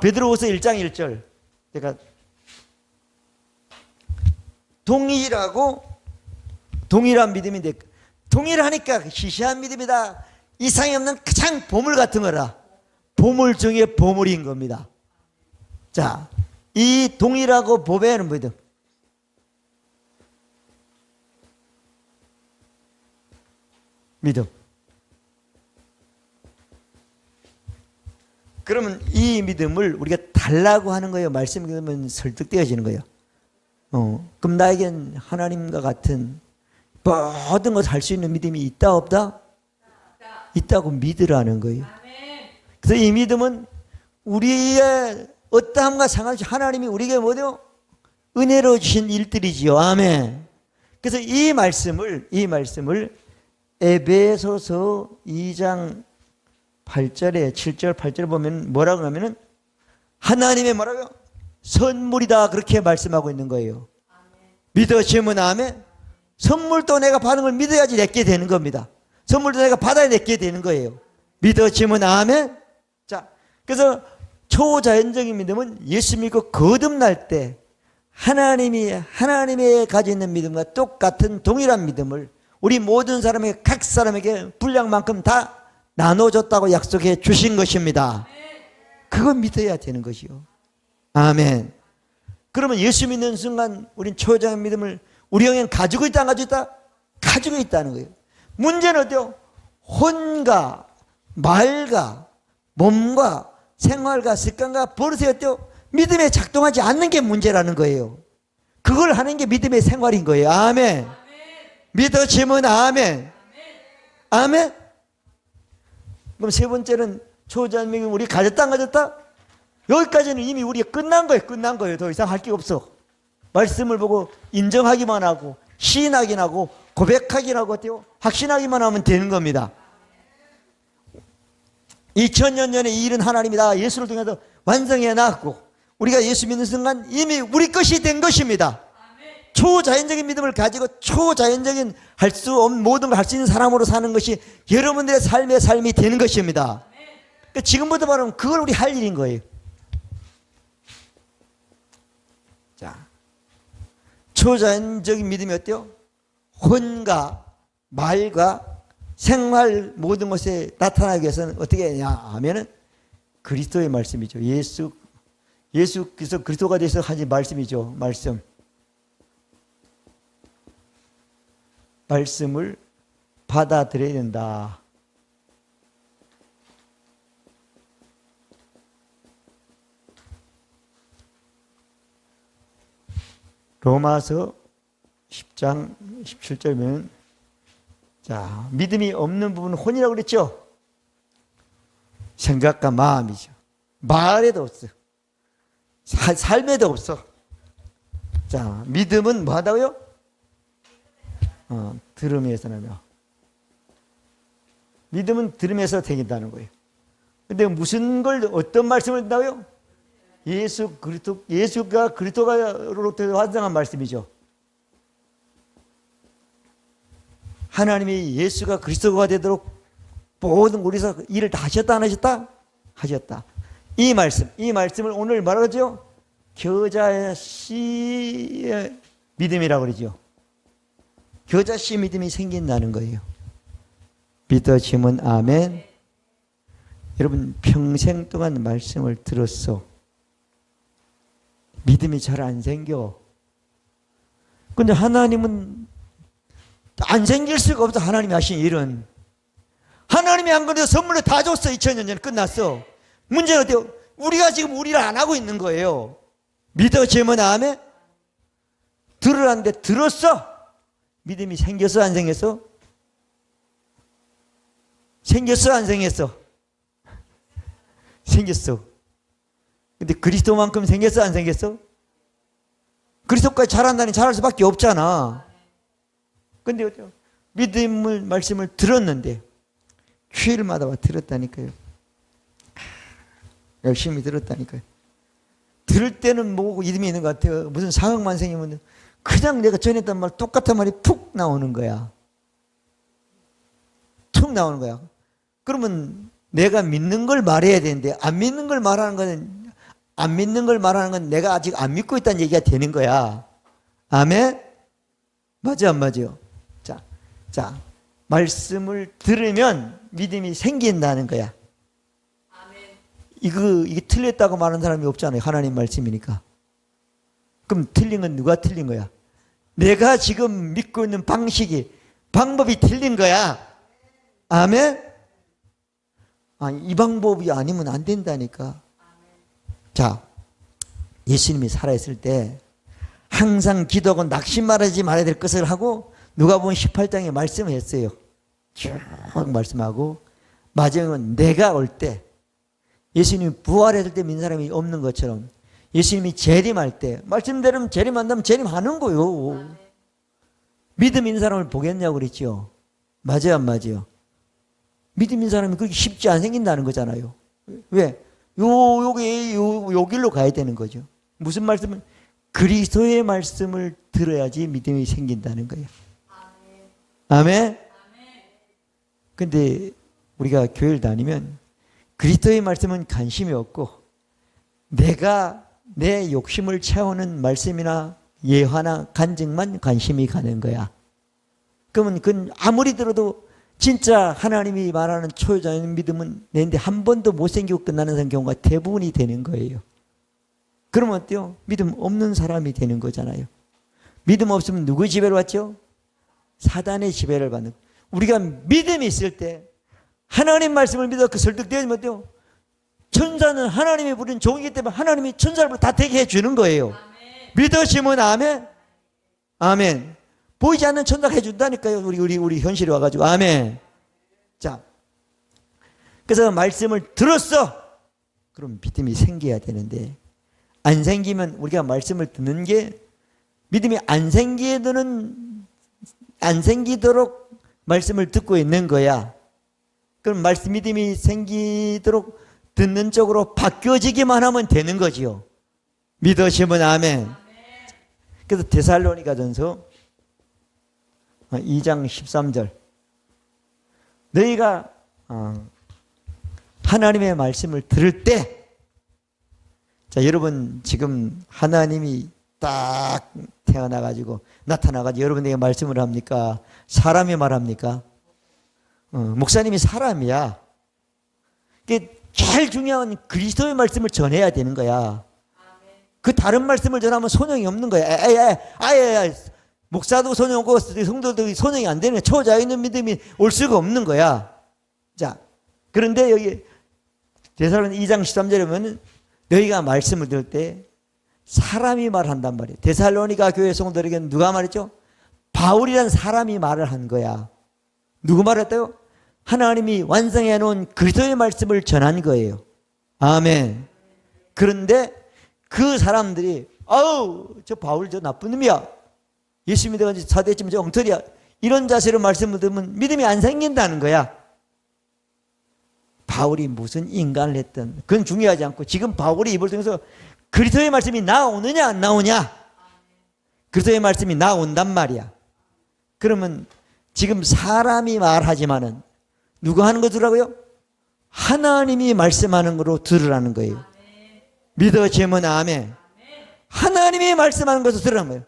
베드로후서 1장 1절. 제가 동일한 믿음인데 동일하니까 시시한 믿음이다. 이상이 없는 가장 보물 같은 거라. 보물 중에 보물인 겁니다. 자, 이 동일하고 보배는 믿음. 그러면 이 믿음을 우리가 달라고 하는 거예요. 말씀 믿으면 설득되어지는 거예요. 그럼 나에겐 하나님과 같은 모든 것을 할 수 있는 믿음이 있다 없다? 있다고 믿으라는 거예요. 그래서 이 믿음은 우리의 어떠함과 상관없이 하나님이 우리에게 뭐죠? 은혜로 주신 일들이지요. 아멘. 그래서 이 말씀을 에베소서 2장 8절에 7절 8절에 보면 뭐라고 하면은 하나님의 뭐라고요? 선물이다 그렇게 말씀하고 있는 거예요. 믿으시면 아멘. 선물도 내가 받은 걸 믿어야지 내게 되는 겁니다. 선물도 내가 받아야 내게 되는 거예요. 믿으시면 아멘. 자, 그래서 초자연적인 믿음은 예수 믿고 거듭날 때 하나님의 가지고 있는 믿음과 똑같은 동일한 믿음을 우리 모든 사람에게 각 사람에게 분량만큼 다 나눠줬다고 약속해 주신 것입니다. 그거 믿어야 되는 것이요. 아멘. 그러면 예수 믿는 순간 우린 초자연 믿음을 우리 영에는 가지고 있다 안 가지고 있다? 가지고 있다는 거예요. 문제는 어때요? 혼과 말과 몸과 생활과 습관과 버릇이 어때요? 믿음에 작동하지 않는 게 문제라는 거예요. 그걸 하는 게 믿음의 생활인 거예요. 아멘. 믿어지면 아멘. 아멘. 그럼 세 번째는 초자연명이 우리 가졌다 안 가졌다? 여기까지는 이미 우리가 끝난 거예요. 끝난 거예요. 더 이상 할 게 없어. 말씀을 보고 인정하기만 하고 시인하기만 하고 고백하기만 하고 어때요? 확신하기만 하면 되는 겁니다. 2000년 전에 이 일은 하나님이 다 예수를 통해서 완성해 놨고 우리가 예수 믿는 순간 이미 우리 것이 된 것입니다. 초자연적인 믿음을 가지고 초자연적인 할 수 없는 모든 걸 할 수 있는 사람으로 사는 것이 여러분들의 삶의 삶이 되는 것입니다. 그러니까 지금부터 말하면 그걸 우리 할 일인 거예요. 자, 초자연적인 믿음이 어때요? 혼과 말과 생활 모든 것에 나타나기 위해서는 어떻게 해야 하면은 그리스도의 말씀이죠. 예수께서 그리스도가 되어서 하신 말씀이죠. 말씀을 받아들여야 된다. 로마서 10장 17절이면 자, 믿음이 없는 부분은 혼이라고 그랬죠. 생각과 마음이죠. 말에도 없어. 삶에도 없어. 자, 믿음은 뭐 하다고요? 들음에서 나며. 믿음은 들음에서 생긴다는 거예요. 근데 무슨 걸, 어떤 말씀을 듣다고요? 예수가 그리스도로부터 완성한 말씀이죠. 하나님이 예수가 그리스도가 되도록 모든 우리서 일을 다 하셨다 안 하셨다? 하셨다. 이 말씀을 오늘 말하죠. 겨자씨의 믿음이라고 그러죠. 겨자씨 믿음이 생긴다는 거예요. 믿어지면 아멘. 여러분 평생 동안 말씀을 들었어. 믿음이 잘 안 생겨. 근데 하나님은 안 생길 수가 없어. 하나님이 하신 일은. 하나님이 한 건데 선물로 다 줬어. 2000년 전에 끝났어. 문제는 어때요? 우리가 지금 우리를 안 하고 있는 거예요. 믿어지면 아멘. 들으라는데 들었어. 믿음이 생겼어 안 생겼어? 생겼어 안 생겼어? 생겼어. 근데 그리스도만큼 생겼어 안 생겼어? 그리스도까지 잘한다니 잘할 수밖에 없잖아. 근데 어때요? 믿음을 말씀을 들었는데 휴일마다 들었다니까요. 열심히 들었다니까요. 들을 때는 뭐고 믿음이 있는 것 같아요. 무슨 상황만 생기면 그냥 내가 전했던 말 똑같은 말이 푹 나오는 거야. 툭 나오는 거야. 그러면 내가 믿는 걸 말해야 되는데 안 믿는 걸 말하는 건 내가 아직 안 믿고 있다는 얘기가 되는 거야. 아멘? 맞아 안 맞아요? 자, 말씀을 들으면 믿음이 생긴다는 거야. 이게 틀렸다고 말하는 사람이 없잖아요. 하나님 말씀이니까. 그럼 틀린 건 누가 틀린 거야? 내가 지금 믿고 있는 방법이 틀린 거야. 아멘? 이 방법이 아니면 안 된다니까. 자, 예수님이 살아있을 때 항상 기도하고 낙심하지 말아야 될 것을 하고 누가복음 18장에 말씀을 했어요. 쭉 말씀하고 마지막은 내가 올 때 예수님이 부활했을 때 믿는 사람이 없는 것처럼 예수님이 재림할 때 말씀대로 재림한다면 재림하는 거요. 믿음 있는 사람을 보겠냐고 그랬죠. 맞아요 안 맞아요? 믿음 있는 사람이 그렇게 쉽지 안 생긴다는 거잖아요. 왜? 요 길로 가야 되는 거죠. 무슨 말씀은? 그리스도의 말씀을 들어야지 믿음이 생긴다는 거예요. 아멘? 근데 우리가 교회를 다니면 그리스도의 말씀은 관심이 없고 내가 내 욕심을 채우는 말씀이나 예화나 간증만 관심이 가는 거야. 그러면 그건 아무리 들어도 진짜 하나님이 말하는 초자연 믿음은 내인데 한 번도 못 생기고 끝나는 경우가 대부분이 되는 거예요. 그러면 어때요? 믿음 없는 사람이 되는 거잖아요. 믿음 없으면 누구의 지배를 받죠? 사단의 지배를 받는. 우리가 믿음이 있을 때 하나님 말씀을 믿어 설득되어지면 어때요? 천사는 하나님이 부른 종이기 때문에 하나님이 천사를 다 되게 해주는 거예요. 믿으시면 아멘? 아멘. 보이지 않는 천사가 해준다니까요. 우리 현실에 와가지고. 아멘. 자, 그래서 말씀을 들었어. 그럼 믿음이 생겨야 되는데, 안 생기면 우리가 말씀을 듣는 게 믿음이 안 생기도록 말씀을 듣고 있는 거야. 그럼 믿음이 생기도록 듣는 쪽으로 바뀌어지기만 하면 되는 거지요. 믿으시면 아멘. 그래서 데살로니가전서 2장 13절, 너희가 하나님의 말씀을 들을 때, 자, 여러분 지금 하나님이 딱 태어나가지고 나타나가지고 여러분에게 말씀을 합니까? 사람이 말합니까? 목사님이 사람이야. 그게 제일 중요한 그리스도의 말씀을 전해야 되는 거야. 그 다른 말씀을 전하면 소용이 없는 거야. 아예 목사도 소용 없고 성도도 소용이 안 되는 거야. 초자에 있는 믿음이 올 수가 없는 거야. 자, 그런데 여기 데살로니가 2장 13절에 보면 너희가 말씀을 들을 때 사람이 말한단 말이에요. 데살로니가 교회 성도들에게는 누가 말했죠? 바울이라는 사람이 말을 한 거야. 누구 말했다요? 하나님이 완성해 놓은 그리스도의 말씀을 전한 거예요. 아멘. 그런데 그 사람들이 저 바울 저 나쁜 놈이야. 예수 믿어가지고 사대했지만 저 엉터리야. 이런 자세로 말씀을 들으면 믿음이 안 생긴다는 거야. 바울이 무슨 인간을 했든 그건 중요하지 않고 지금 바울이 입을 통해서 그리스도의 말씀이 나오느냐 안 나오냐. 그리스도의 말씀이 나온단 말이야. 그러면 지금 사람이 말하지만은 누가 하는 거 들으라고요? 하나님이 말씀하는 거로 들으라는 거예요. 믿어지면 아멘. 하나님이 말씀하는 것을 들으라는 거예요.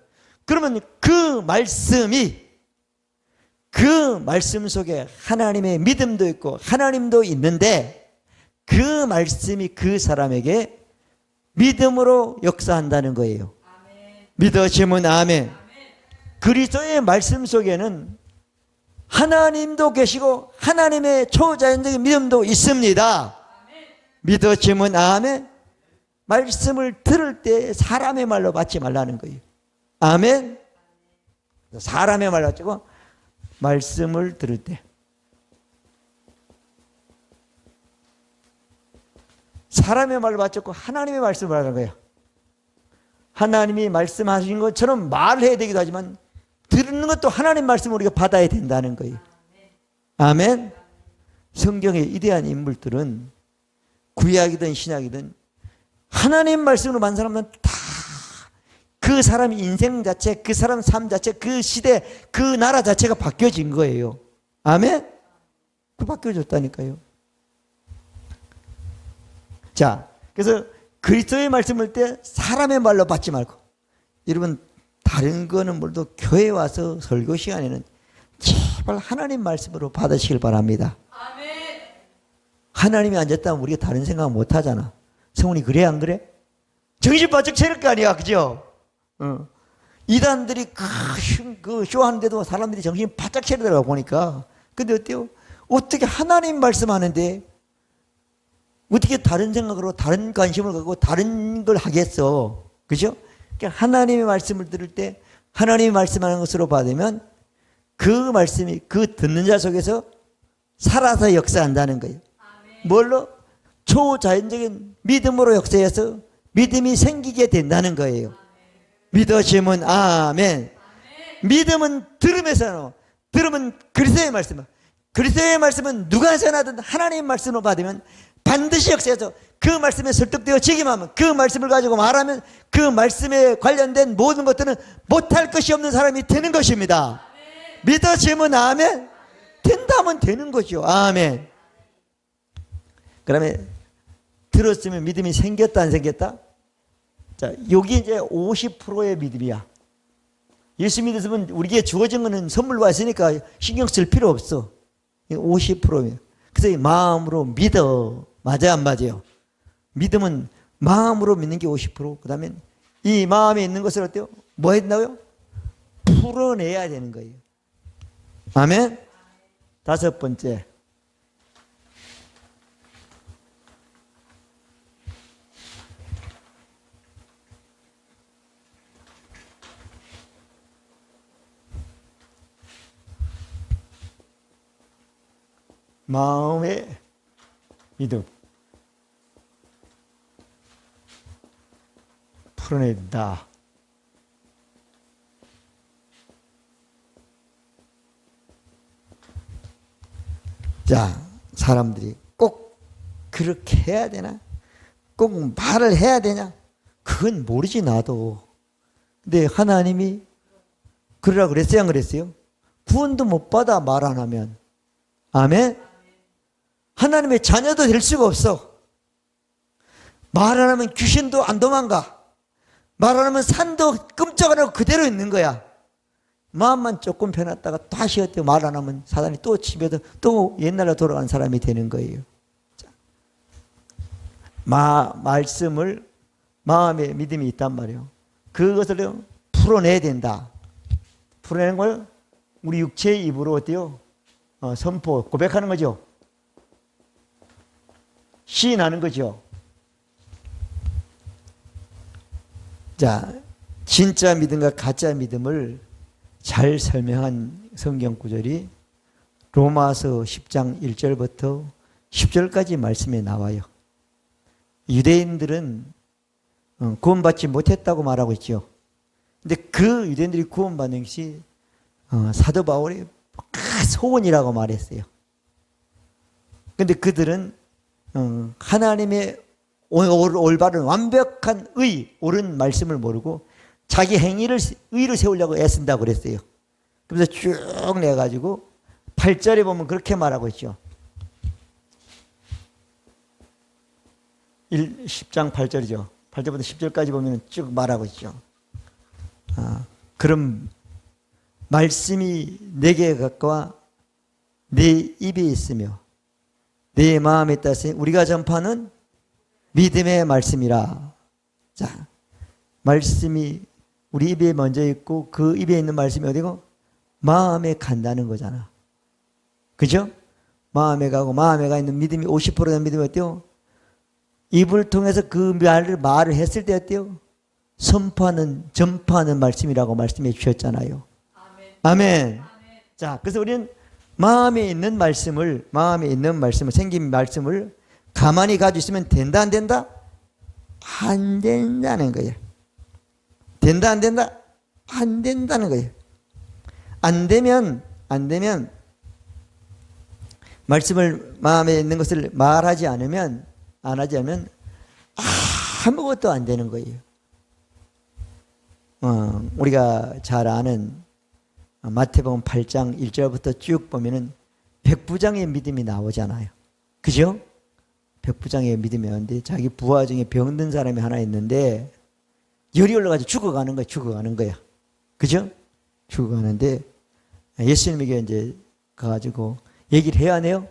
그러면 그 말씀 속에 하나님의 믿음도 있고 하나님도 있는데 그 말씀이 그 사람에게 믿음으로 역사한다는 거예요. 믿어지면 아멘. 그리스도의 말씀 속에는 하나님도 계시고 하나님의 초자연적인 믿음도 있습니다. 믿어지면 아멘. 말씀을 들을 때 사람의 말로 받지 말라는 거예요. 아멘. 사람의 말로 받지 말고 말씀을 들을 때 사람의 말로 받지 않고 하나님의 말씀을 하는 거예요. 하나님이 말씀하신 것처럼 말을 해야 되기도 하지만 듣는 것도 하나님 말씀을 우리가 받아야 된다는 거예요. 아멘. 성경의 위대한 인물들은 구약이든 신약이든 하나님 말씀으로 만 사람은 다 그 사람 인생 자체, 그 사람 삶 자체, 그 시대, 그 나라 자체가 바뀌어진 거예요. 아멘. 그 바뀌어졌다니까요. 자, 그래서 그리스도의 말씀을 때 사람의 말로 받지 말고, 여러분 다른 거는 뭘도 교회 와서 설교 시간에는 제발 하나님 말씀으로 받으시길 바랍니다. 아멘. 하나님이 앉았다면 우리가 다른 생각 못 하잖아. 성훈이 그래 안 그래? 정신 바짝 차릴 거 아니야, 그죠? 이단들이 그 쇼하는데도 사람들이 정신 바짝 차리더라고 보니까. 근데 어때요? 어떻게 하나님 말씀하는데 어떻게 다른 생각으로 다른 관심을 갖고 다른 걸 하겠어? 그죠? 그러니까 하나님의 말씀을 들을 때 하나님이 말씀하는 것으로 받으면 그 말씀이 그 듣는 자 속에서 살아서 역사한다는 거예요. 뭘로? 초자연적인 믿음으로 역사해서 믿음이 생기게 된다는 거예요. 믿으시면 아멘. 믿음은 들음에서 들으면 그리스도의 말씀. 그리스도의 말씀은 누가 전하든 하나님의 말씀으로 받으면 반드시 역사해서 그 말씀에 설득되어 지기만 그 말씀을 가지고 말하면 그 말씀에 관련된 모든 것들은 못할 것이 없는 사람이 되는 것입니다. 믿으시면 아멘. 된다면 되는 거죠. 아멘. 그러면 들었으면 믿음이 생겼다 안 생겼다? 자, 여기 이제 50%의 믿음이야. 예수 믿으면 우리에게 주어진 거는 선물로 왔으니까 신경 쓸 필요 없어. 50%예요. 그래서 마음으로 믿어. 맞아 안 맞아요? 믿음은 마음으로 믿는 게 50%. 그 다음에 이 마음에 있는 것을 어때요? 뭐 해야 된다고요? 풀어내야 되는 거예요. 아멘. 다섯 번째. 마음의 믿음 풀어내야 된다. 자, 사람들이 꼭 그렇게 해야 되나? 꼭 말을 해야 되냐? 그건 모르지 나도. 근데 하나님이 그러라 그랬어요? 안 그랬어요? 구원도 못 받아 말 안 하면. 아멘? 하나님의 자녀도 될 수가 없어. 말 안 하면 귀신도 안 도망가. 말 안 하면 산도 끔찍 안 하고 그대로 있는 거야. 마음만 조금 변했다가 다시 어때 말 안 하면 사단이 또 집에도 또 옛날로 돌아간 사람이 되는 거예요. 말씀을 마음에 믿음이 있단 말이에요. 그것을 풀어내야 된다. 풀어내는 걸 우리 육체의 입으로 어때요? 선포, 고백하는 거죠. 시인하는 거죠. 자, 진짜 믿음과 가짜 믿음을 잘 설명한 성경 구절이 로마서 10장 1절부터 10절까지 말씀에 나와요. 유대인들은 구원받지 못했다고 말하고 있죠. 근데 그 유대인들이 구원받는 것이 사도 바울이 소원이라고 말했어요. 근데 그들은 하나님의 올바른 완벽한 옳은 말씀을 모르고 자기 행위를 의로 세우려고 애쓴다고 그랬어요. 그래서 쭉 내가지고 8절에 보면 그렇게 말하고 있죠. 10장 8절이죠. 8절부터 10절까지 보면 쭉 말하고 있죠. 그럼 말씀이 내게 가까워 내 입에 있으며 내 마음에 있다으니 우리가 전파하는 믿음의 말씀이라. 자, 말씀이 우리 입에 먼저 있고 그 입에 있는 말씀이 어디고? 마음에 간다는 거잖아. 그죠? 마음에 가고 마음에 가 있는 믿음이 50%된 믿음이 어때요? 입을 통해서 그 말을 했을 때 어때요? 선포하는, 전파하는 말씀이라고 말씀해 주셨잖아요. 아멘. 자, 그래서 우리는 마음에 있는 말씀을, 생긴 말씀을 가만히 가지고 있으면 된다, 안 된다? 안 된다는 거예요. 된다, 안 된다? 안 된다는 거예요. 안 되면, 말씀을, 마음에 있는 것을 말하지 않으면, 안 하지 않으면 아무것도 안 되는 거예요. 우리가 잘 아는 마태복음 8장 1절부터 쭉 보면은 백부장의 믿음이 나오잖아요. 그죠? 백부장의 믿음이 나오는데 자기 부하 중에 병든 사람이 하나 있는데 열이 올라가지고 죽어가는 거야. 그죠? 죽어가는데 예수님에게 이제 가가지고 얘기를 해야 하네요.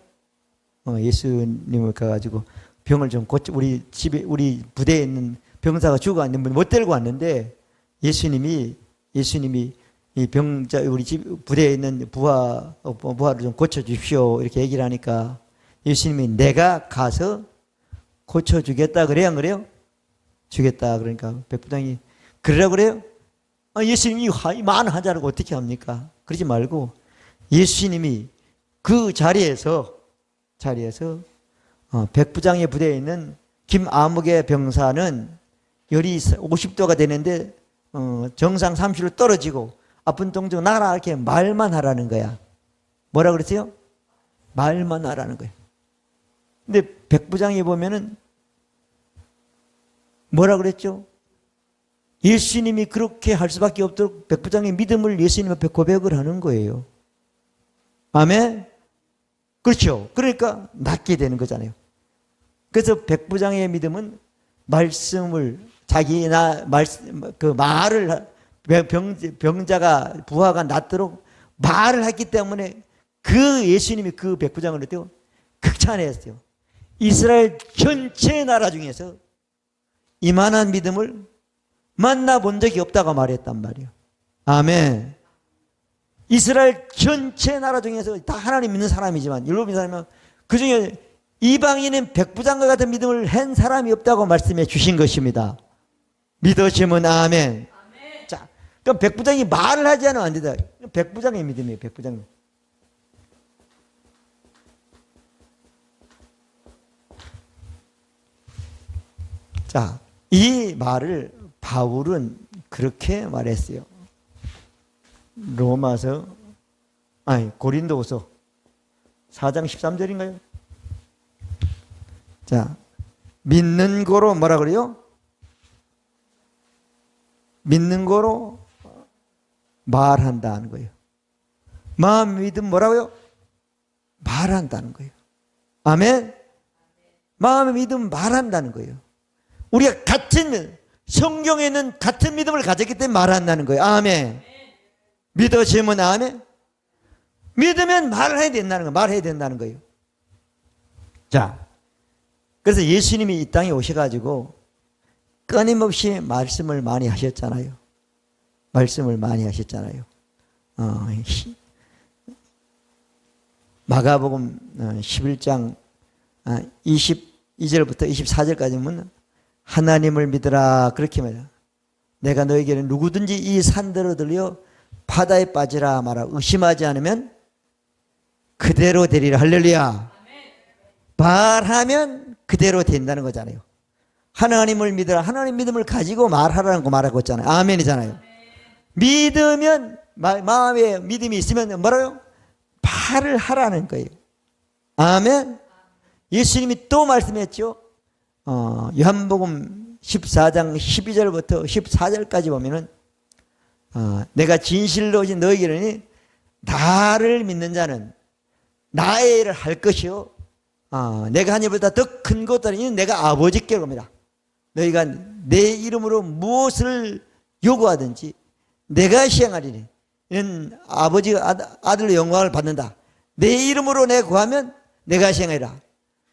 예수님을 가가지고 병을 좀 고쳐, 우리 부대에 있는 병사가 죽어갔는데 못 데리고 왔는데 예수님이 이 병자, 우리 부대에 있는 부하를 좀 고쳐주십시오. 이렇게 얘기를 하니까 예수님이 내가 가서 고쳐주겠다 그래요? 안 그래요? 주겠다. 그러니까 백부장이 그러라고 그래요? 예수님이 많은 환자를 어떻게 합니까? 그러지 말고 예수님이 그 자리에서 백부장의 부대에 있는 김아무개 병사는 열이 50도가 되는데 정상 30로 떨어지고 아픈 동정 나가라 이렇게 말만 하라는 거야. 뭐라 그랬어요? 말만 하라는 거야. 근데 백부장이 보면은 뭐라 그랬죠? 예수님이 그렇게 할 수밖에 없도록 백부장의 믿음을 예수님 앞에 고백을 하는 거예요. 아멘? 그렇죠. 그러니까 낫게 되는 거잖아요. 그래서 백부장의 믿음은 말씀을 말을 병자가 부하가 낫도록 말을 했기 때문에 그 예수님이 그 백부장을 어때요? 극찬했어요. 이스라엘 전체 나라 중에서 이만한 믿음을 만나본 적이 없다고 말했단 말이에요. 아멘. 이스라엘 전체 나라 중에서 다 하나님 믿는 사람이지만 율법 믿는 사람이면 그 중에 이방인은 백부장과 같은 믿음을 한 사람이 없다고 말씀해 주신 것입니다. 믿으시면 아멘. 자, 그럼 백부장이 말을 하지 않으면 안 된다. 백부장의 믿음이에요. 백부장. 자, 이 말을 바울은 그렇게 말했어요. 고린도후서 4장 13절인가요? 자, 믿는 거로 뭐라 그래요? 믿는 거로 말한다는 거예요. 마음 믿음 뭐라고요? 말한다는 거예요. 아멘. 마음의 믿음 말한다는 거예요. 우리가 같은 성경에는 같은 믿음을 가졌기 때문에 말한다는 거예요. 아멘. 믿어지면 아멘. 믿으면 말을 해야 된다는 거예요. 말해야 된다는 거예요. 자, 그래서 예수님이 이 땅에 오셔가지고 끊임없이 말씀을 많이 하셨잖아요. 말씀을 많이 하셨잖아요. 마가복음 11장 22절부터 24절까지 보면 하나님을 믿으라 그렇게 말해요. 내가 너에게는 누구든지 이 산들을 들려 바다에 빠지라 말아 의심하지 않으면 그대로 되리라. 할렐루야. 말하면 그대로 된다는 거잖아요. 하나님을 믿으라. 하나님 믿음을 가지고 말하라는 거 말하고 있잖아요. 아멘이잖아요. 믿으면 마음에 믿음이 있으면 뭐라고요? 말을 하라는 거예요. 아멘. 예수님이 또 말씀했죠. 요한복음 14장 12절부터 14절까지 보면은 내가 진실로 너희에게 이르니 나를 믿는 자는 나의 일을 할 것이요 내가 한 일보다 더 큰 것들은 내가 아버지께 겁니다. 너희가 내 이름으로 무엇을 요구하든지 내가 시행하리니 이는 아버지가 아들로 영광을 받는다. 내 이름으로 내가 구하면 내가 시행하리라.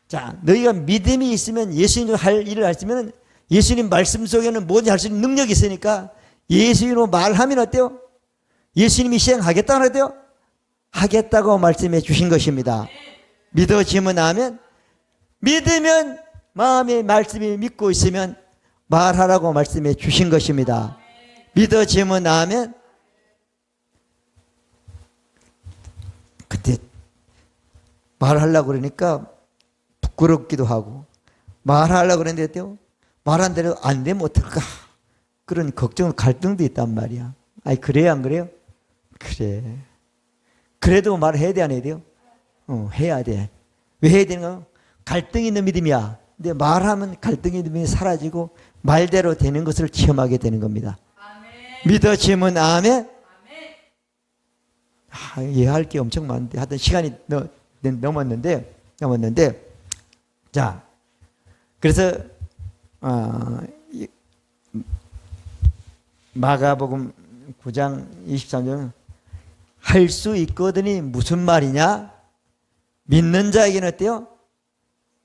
자, 너희가 믿음이 있으면 예수님 할 일을 했으면 예수님 말씀 속에는 뭐든지 할 수 있는 능력이 있으니까 예수님으로 말하면 어때요? 예수님이 시행하겠다는 어때요? 하겠다고 말씀해 주신 것입니다. 믿어지면 아멘. 믿으면 마음의 말씀이 믿고 있으면 말하라고 말씀해 주신 것입니다. 믿어지면 아멘. 그때 말하려고 그러니까 부끄럽기도 하고 말하려고 그랬는데 어때요? 말한 대로 안 되면 어떨까? 그런 걱정, 갈등도 있단 말이야. 아니 그래요 안 그래요? 그래. 그래도 말해야 돼 안 해야 돼요? 해야 돼. 왜 해야 되는가? 갈등이 있는 믿음이야. 근데 말하면 갈등이 있는 믿음이 사라지고 말대로 되는 것을 체험하게 되는 겁니다. 아멘. 믿어지면 아멘. 이해할 게 엄청 많은데 하여튼 시간이 넘었는데 자 그래서 마가복음 9장 23절 할 수 있거든이 무슨 말이냐? 믿는 자에게는 어때요?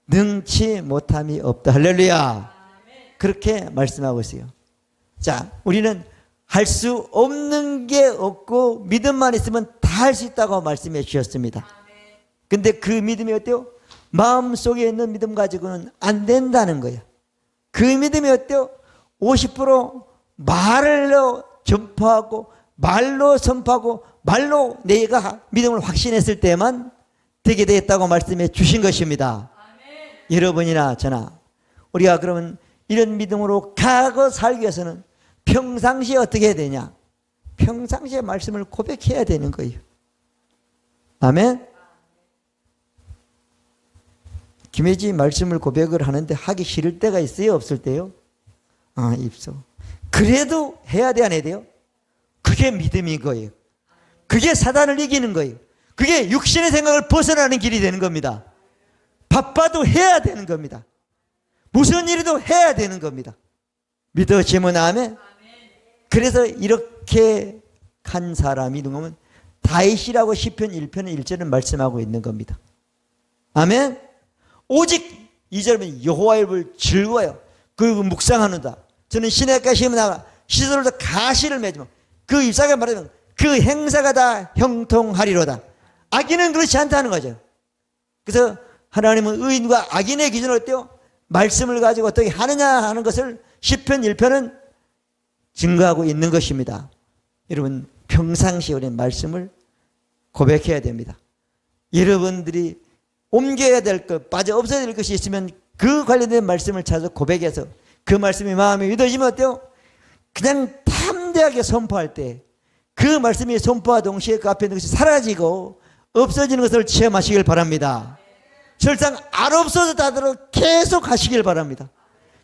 능치 못함이 없다. 할렐루야. 그렇게 말씀하고 있어요. 자, 우리는 할 수 없는 게 없고 믿음만 있으면 다 할 수 있다고 말씀해 주셨습니다. 근데 그 믿음이 어때요? 마음속에 있는 믿음 가지고는 안 된다는 거예요. 그 믿음이 어때요? 50% 말로 전파하고 말로 선포하고 말로 내가 믿음을 확신했을 때만 되게 되었다고 말씀해 주신 것입니다. 아멘. 여러분이나 저나 우리가 그러면 이런 믿음으로 가고 살기 위해서는 평상시에 어떻게 해야 되냐? 평상시에 말씀을 고백해야 되는 거예요. 아멘. 김혜지 말씀을 고백을 하는데 하기 싫을 때가 있어요? 없을 때요? 있어. 그래도 해야 돼 안 해야 돼요? 그게 믿음인 거예요. 그게 사단을 이기는 거예요. 그게 육신의 생각을 벗어나는 길이 되는 겁니다. 바빠도 해야 되는 겁니다. 무슨 일이도 해야 되는 겁니다. 믿어지면 아멘. 그래서 이렇게 간 사람이 누구면 다윗이라고 시편 1편 1절은 말씀하고 있는 겁니다. 아멘. 오직 2절은 여호와의 이름을 즐거워요. 그리고 묵상하는다. 저는 시냇가에 심으나 시설로다 가시를 맺으면 그 입사가 말하면 그 행사가 다 형통하리로다. 악인은 그렇지 않다는 거죠. 그래서 하나님은 의인과 악인의 기준을 어때요? 말씀을 가지고 어떻게 하느냐 하는 것을 시편 1편은 증거하고 있는 것입니다. 여러분 평상시에 우리는 말씀을 고백해야 됩니다. 여러분들이 옮겨야 될 것, 빠져 없어야 될 것이 있으면 그 관련된 말씀을 찾아서 고백해서 그 말씀이 마음에 믿어지면 어때요? 그냥 담대하게 선포할 때 그 말씀이 선포와 동시에 그 앞에 있는 것이 사라지고 없어지는 것을 체험하시길 바랍니다. 설상 안 없어졌다더라도 계속 하시길 바랍니다.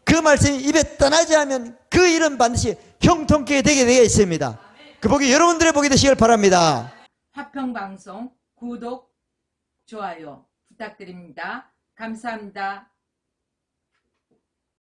그 말씀이 입에 떠나지 않으면 그 일은 반드시 형통케 되게 되어 있습니다. 그 복이 여러분들의 복이 되시길 바랍니다. 화평방송 구독, 좋아요 부탁드립니다. 감사합니다.